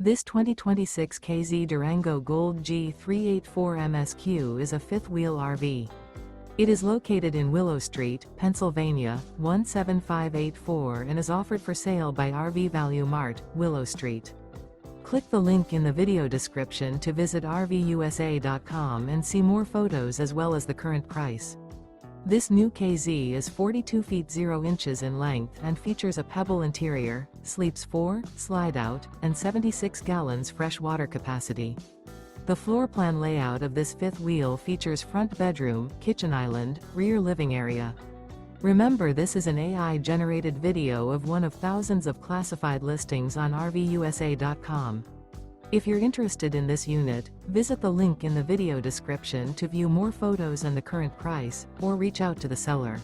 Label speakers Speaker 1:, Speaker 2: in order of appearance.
Speaker 1: This 2026 K-Z Durango Gold G384MSQ is a fifth-wheel RV. It is located in Willow Street, Pennsylvania, 17584 and is offered for sale by RV Value Mart, Willow Street. Click the link in the video description to visit RVUSA.com and see more photos as well as the current price. This new K-Z is 42 feet 0 inches in length and features a Pebble interior, sleeps 4, slide-out, and 76 gallons fresh water capacity. The floor plan layout of this fifth wheel features front bedroom, kitchen island, rear living area. Remember, this is an AI-generated video of one of thousands of classified listings on RVUSA.com. If you're interested in this unit, visit the link in the video description to view more photos and the current price, or reach out to the seller.